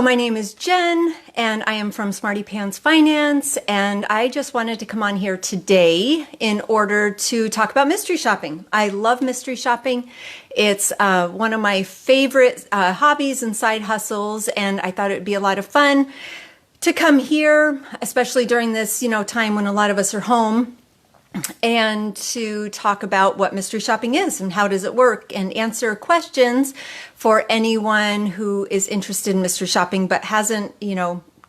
My name is Jen, and I am from Smarty Pants Finance, and I just wanted to come on here today in order to talk about mystery shopping. I love mystery shopping. It's one of my favorite hobbies and side hustles, and I thought it would be a lot of fun to come here, especially during this, time when a lot of us are home, and to talk about what mystery shopping is and how does it work, and answer questions for anyone who is interested in mystery shopping but hasn't,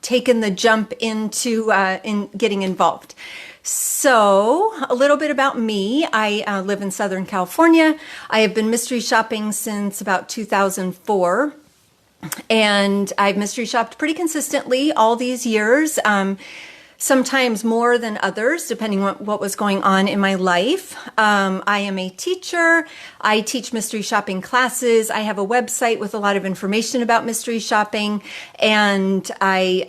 taken the jump into in getting involved. So a little bit about me. I live in Southern California. I have been mystery shopping since about 2004. And I've mystery shopped pretty consistently all these years. Sometimes more than others, depending on what was going on in my life. I am a teacher. I teach mystery shopping classes. I have a website with a lot of information about mystery shopping. And I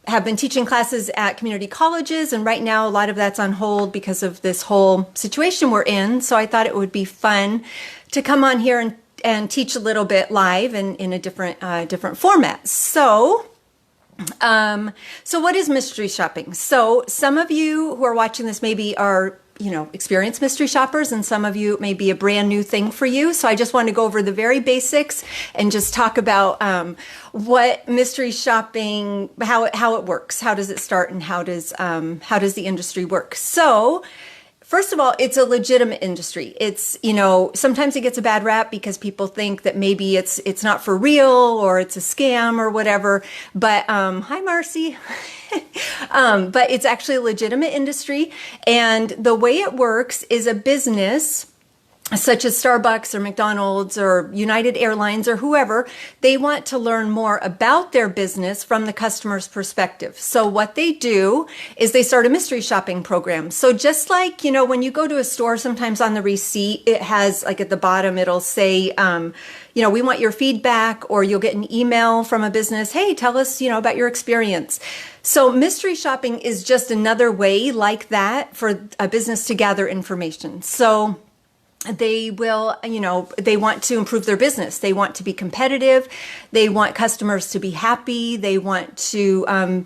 have been teaching classes at community colleges. And right now, a lot of that's on hold because of this whole situation we're in. So I thought it would be fun to come on here and teach a little bit live and in a different format. So what is mystery shopping? So some of you who are watching this maybe are, experienced mystery shoppers, and some of you it may be a brand new thing for you. So I just want to go over the very basics and just talk about what mystery shopping, how it works, how does it start, and how does the industry work? So first of all, it's a legitimate industry. It's, sometimes it gets a bad rap because people think that maybe it's not for real or it's a scam or whatever. But hi, Marcy. But it's actually a legitimate industry. And the way it works is a business such as Starbucks or McDonald's or United Airlines or whoever, they want to learn more about their business from the customer's perspective. So what they do is they start a mystery shopping program. So just like, when you go to a store, sometimes on the receipt, it has like at the bottom, it'll say, we want your feedback, or you'll get an email from a business. Hey, tell us, about your experience. So mystery shopping is just another way like that for a business to gather information. So they will, they want to improve their business. They want to be competitive. They want customers to be happy. They want to,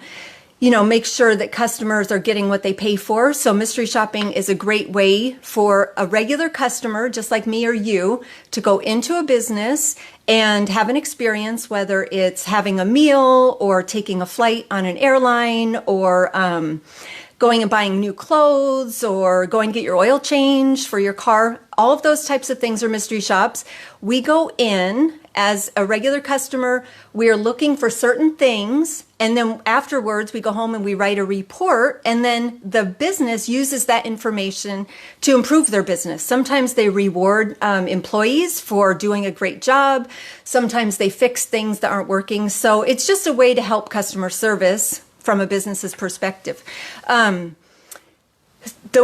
make sure that customers are getting what they pay for. So mystery shopping is a great way for a regular customer, just like me or you, to go into a business and have an experience, whether it's having a meal or taking a flight on an airline or, going and buying new clothes or going to get your oil change for your car. All of those types of things are mystery shops. We go in as a regular customer. We are looking for certain things. And then afterwards, we go home and we write a report. And then the business uses that information to improve their business. Sometimes they reward employees for doing a great job. Sometimes they fix things that aren't working. So it's just a way to help customer service from a business's perspective. The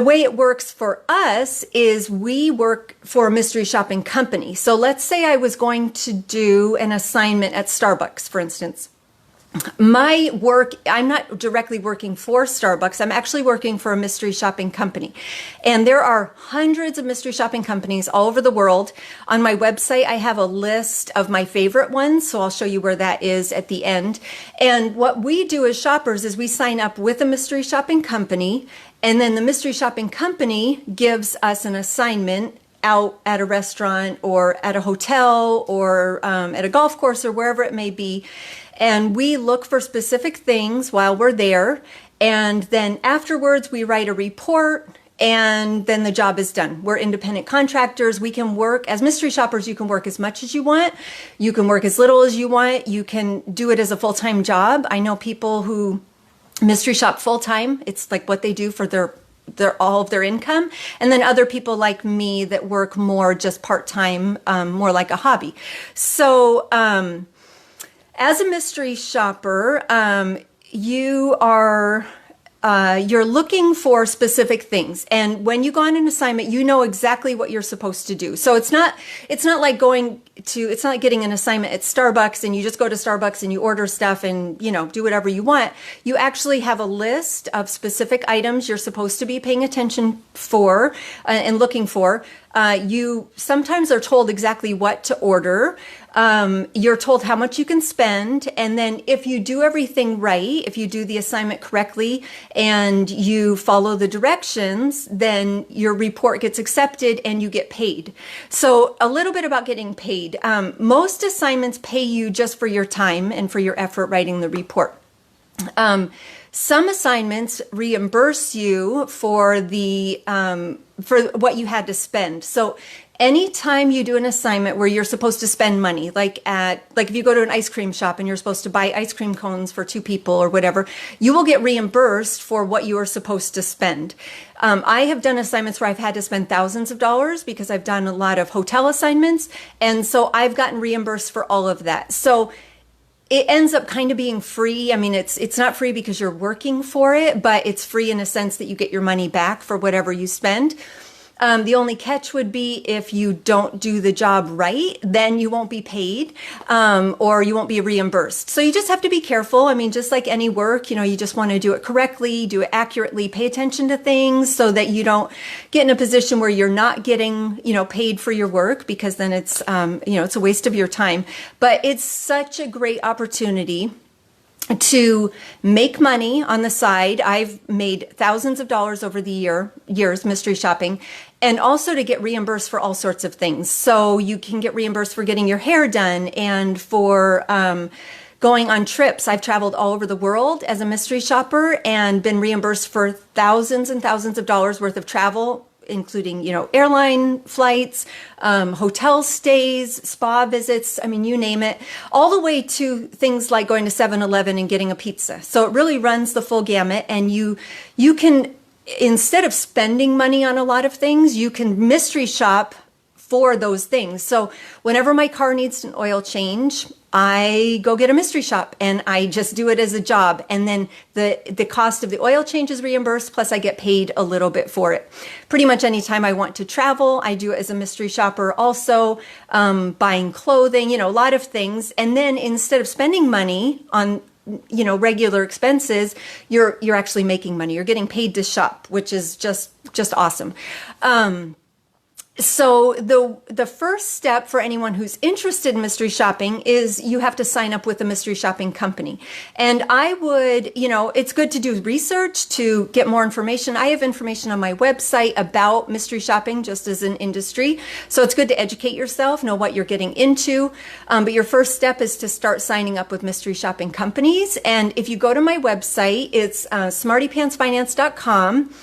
way it works for us is we work for a mystery shopping company. So let's say I was going to do an assignment at Starbucks, for instance. My work, I'm not directly working for Starbucks. I'm actually working for a mystery shopping company. And there are hundreds of mystery shopping companies all over the world. On my website, I have a list of my favorite ones. So I'll show you where that is at the end. And what we do as shoppers is we sign up with a mystery shopping company. And then the mystery shopping company gives us an assignment out at a restaurant or at a hotel or at a golf course or wherever it may be. And we look for specific things while we're there. And then afterwards, we write a report, and then the job is done. We're independent contractors. We can work as mystery shoppers. You can work as much as you want. You can work as little as you want. You can do it as a full-time job. I know people who mystery shop full-time. It's like what they do for their all of their income. And then other people like me that work more just part-time, more like a hobby. So, as a mystery shopper, you're looking for specific things. And when you go on an assignment, you know exactly what you're supposed to do. So it's not like getting an assignment at Starbucks and you just go to Starbucks and you order stuff and, do whatever you want. You actually have a list of specific items you're supposed to be paying attention for and looking for. You sometimes are told exactly what to order. You're told how much you can spend. And then if you do everything right, if you do the assignment correctly and you follow the directions, then your report gets accepted and you get paid. So a little bit about getting paid. Most assignments pay you just for your time and for your effort writing the report. Some assignments reimburse you for for what you had to spend. So anytime you do an assignment where you're supposed to spend money, like if you go to an ice cream shop and you're supposed to buy ice cream cones for 2 people or whatever, you will get reimbursed for what you are supposed to spend. I have done assignments where I've had to spend thousands of dollars because I've done a lot of hotel assignments. And so I've gotten reimbursed for all of that. So it ends up kind of being free. I mean, it's not free because you're working for it, but it's free in a sense that you get your money back for whatever you spend. The only catch would be if you don't do the job right, then you won't be paid, or you won't be reimbursed. So you just have to be careful. I mean, just like any work, you just want to do it correctly, do it accurately, pay attention to things so that you don't get in a position where you're not getting, paid for your work, because then it's, it's a waste of your time. But it's such a great opportunity to make money on the side. I've made thousands of dollars over the years mystery shopping, and also to get reimbursed for all sorts of things. So you can get reimbursed for getting your hair done and for going on trips. I've traveled all over the world as a mystery shopper and been reimbursed for thousands and thousands of dollars worth of travel, including, airline flights, hotel stays, spa visits, I mean, you name it, all the way to things like going to 7-Eleven and getting a pizza. So it really runs the full gamut, and you can, instead of spending money on a lot of things, you can mystery shop for those things. So whenever my car needs an oil change, I go get a mystery shop and I just do it as a job. And then the cost of the oil change is reimbursed, plus I get paid a little bit for it. Pretty much anytime I want to travel, I do it as a mystery shopper. Also, buying clothing, a lot of things. And then instead of spending money on regular expenses, you're actually making money. You're getting paid to shop, which is just awesome. So the first step for anyone who's interested in mystery shopping is you have to sign up with a mystery shopping company. And I would, it's good to do research to get more information. I have information on my website about mystery shopping just as an industry. So it's good to educate yourself, know what you're getting into. But your first step is to start signing up with mystery shopping companies. And if you go to my website, it's smartypantsfinance.com.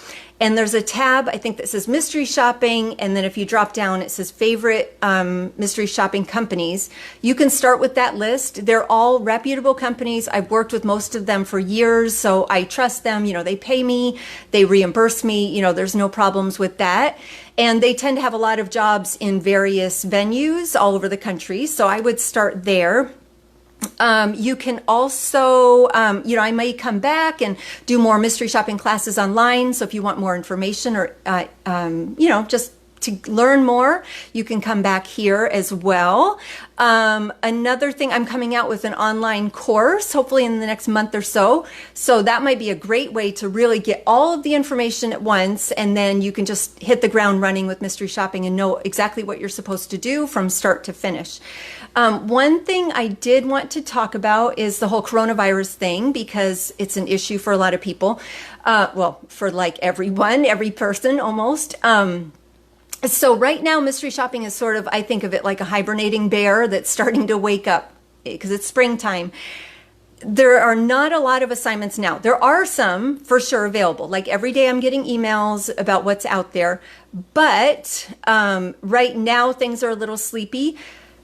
And there's a tab, I think, that says mystery shopping. And then if you drop down, it says favorite mystery shopping companies. You can start with that list. They're all reputable companies. I've worked with most of them for years, so I trust them. They pay me, they reimburse me. There's no problems with that. And they tend to have a lot of jobs in various venues all over the country. So I would start there. You can also, I may come back and do more mystery shopping classes online. So if you want more information or, just to learn more, you can come back here as well. Another thing, I'm coming out with an online course, hopefully in the next month or so. So that might be a great way to really get all of the information at once. And then you can just hit the ground running with mystery shopping and know exactly what you're supposed to do from start to finish. One thing I did want to talk about is the whole coronavirus thing, because it's an issue for a lot of people. For like everyone, every person almost. So right now, mystery shopping is sort of, I think of it like a hibernating bear that's starting to wake up because it's springtime. There are not a lot of assignments now. There are some for sure available. Like every day I'm getting emails about what's out there. But right now things are a little sleepy.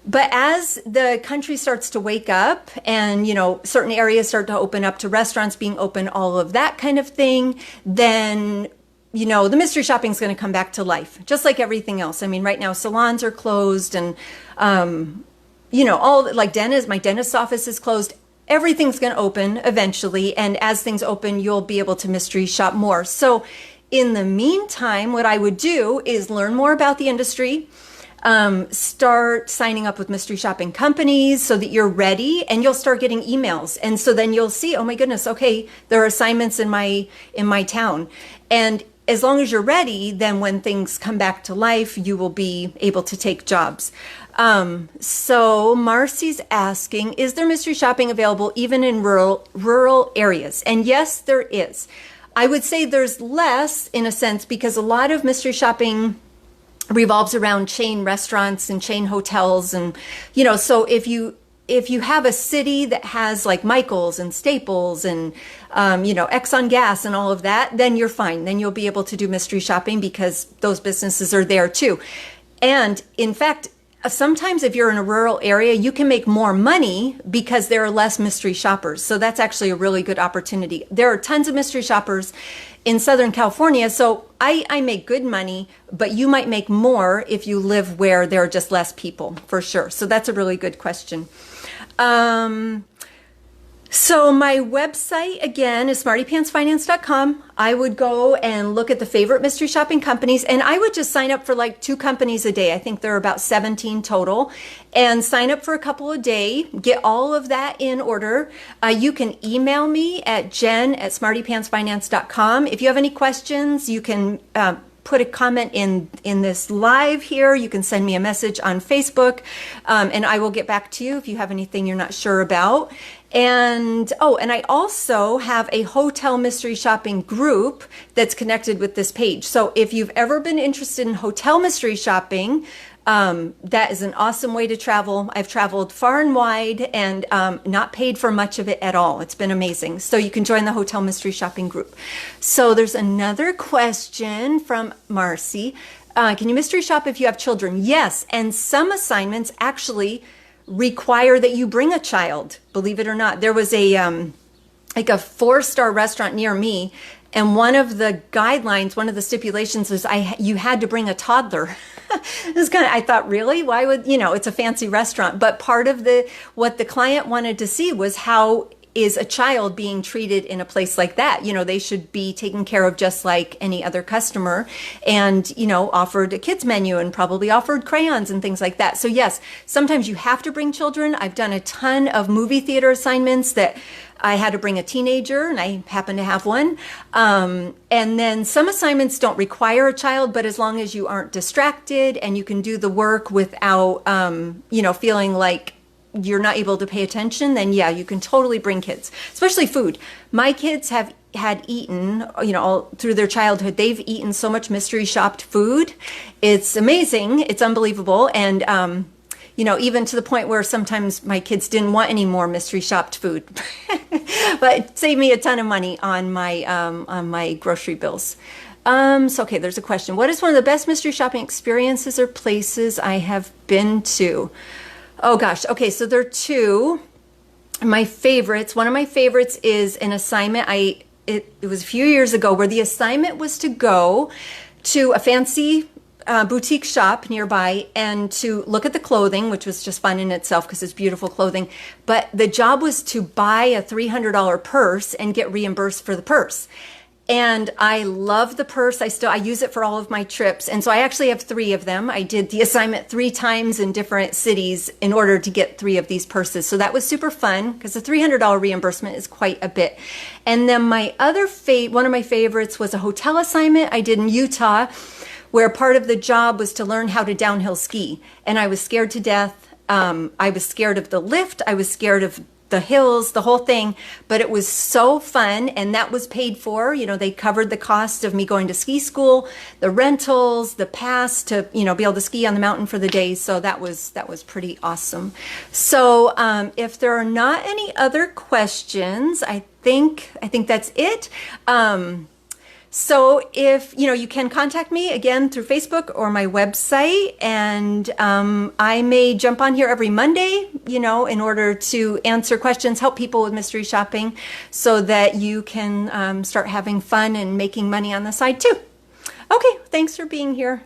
But as the country starts to wake up and, certain areas start to open up to restaurants being open, all of that kind of thing, then the mystery shopping is going to come back to life, just like everything else. I mean, right now salons are closed and, all like my dentist's office is closed. Everything's going to open eventually. And as things open, you'll be able to mystery shop more. So in the meantime, what I would do is learn more about the industry, start signing up with mystery shopping companies so that you're ready, and you'll start getting emails. And so then you'll see, oh my goodness, okay, there are assignments in my town. And as long as you're ready, then when things come back to life, you will be able to take jobs. So Marcy's asking, is there mystery shopping available even in rural areas? And yes, there is. I would say there's less in a sense because a lot of mystery shopping revolves around chain restaurants and chain hotels. And, so if you have a city that has like Michael's and Staples and, Exxon Gas and all of that, then you're fine. Then you'll be able to do mystery shopping because those businesses are there too. And in fact, sometimes if you're in a rural area, you can make more money because there are less mystery shoppers. So that's actually a really good opportunity. There are tons of mystery shoppers in Southern California. So I make good money, but you might make more if you live where there are just less people, for sure. So that's a really good question. So my website, again, is smartypantsfinance.com. I would go and look at the favorite mystery shopping companies, and I would just sign up for like 2 companies a day. I think there are about 17 total, and sign up for a couple a day, get all of that in order. You can email me at jen@smartypantsfinance.com. If you have any questions, you can put a comment in this live here. You can send me a message on Facebook, and I will get back to you if you have anything you're not sure about. And I also have a hotel mystery shopping group that's connected with this page. So if you've ever been interested in hotel mystery shopping, that is an awesome way to travel. I've traveled far and wide and not paid for much of it at all. It's been amazing. So you can join the hotel mystery shopping group. So there's another question from Marcy. Can you mystery shop if you have children? Yes. And some assignments actually require that you bring a child, believe it or not. There was a 4-star restaurant near me, and one of the guidelines, one of the stipulations was you had to bring a toddler. It was I thought, really? Why would, it's a fancy restaurant. But part of what the client wanted to see was how is a child being treated in a place like that. They should be taken care of just like any other customer, and, offered a kids menu and probably offered crayons and things like that. So yes, sometimes you have to bring children. I've done a ton of movie theater assignments that I had to bring a teenager, and I happen to have one. And then some assignments don't require a child, but as long as you aren't distracted and you can do the work without, feeling like you're not able to pay attention, then yeah, you can totally bring kids, especially food. My kids had eaten, all through their childhood, they've eaten so much mystery shopped food. It's amazing. It's unbelievable. And, even to the point where sometimes my kids didn't want any more mystery shopped food, but it saved me a ton of money on my grocery bills. Okay, there's a question. What is one of the best mystery shopping experiences or places I have been to? Oh gosh. Okay. So there are 2. My favorites. One of my favorites is an assignment. It was a few years ago where the assignment was to go to a fancy boutique shop nearby and to look at the clothing, which was just fun in itself because it's beautiful clothing. But the job was to buy a $300 purse and get reimbursed for the purse. And I love the purse. I use it for all of my trips. And so I actually have 3 of them. I did the assignment 3 times in different cities in order to get 3 of these purses. So that was super fun because the $300 reimbursement is quite a bit. And then my other one of my favorites was a hotel assignment I did in Utah, where part of the job was to learn how to downhill ski. And I was scared to death. I was scared of the lift. I was scared of the hills, the whole thing, but it was so fun, and that was paid for. They covered the cost of me going to ski school, the rentals, the pass to, be able to ski on the mountain for the day. So that was pretty awesome. So if there are not any other questions, I think that's it. So if, you can contact me again through Facebook or my website, and I may jump on here every Monday, in order to answer questions, help people with mystery shopping so that you can start having fun and making money on the side too. Okay, thanks for being here.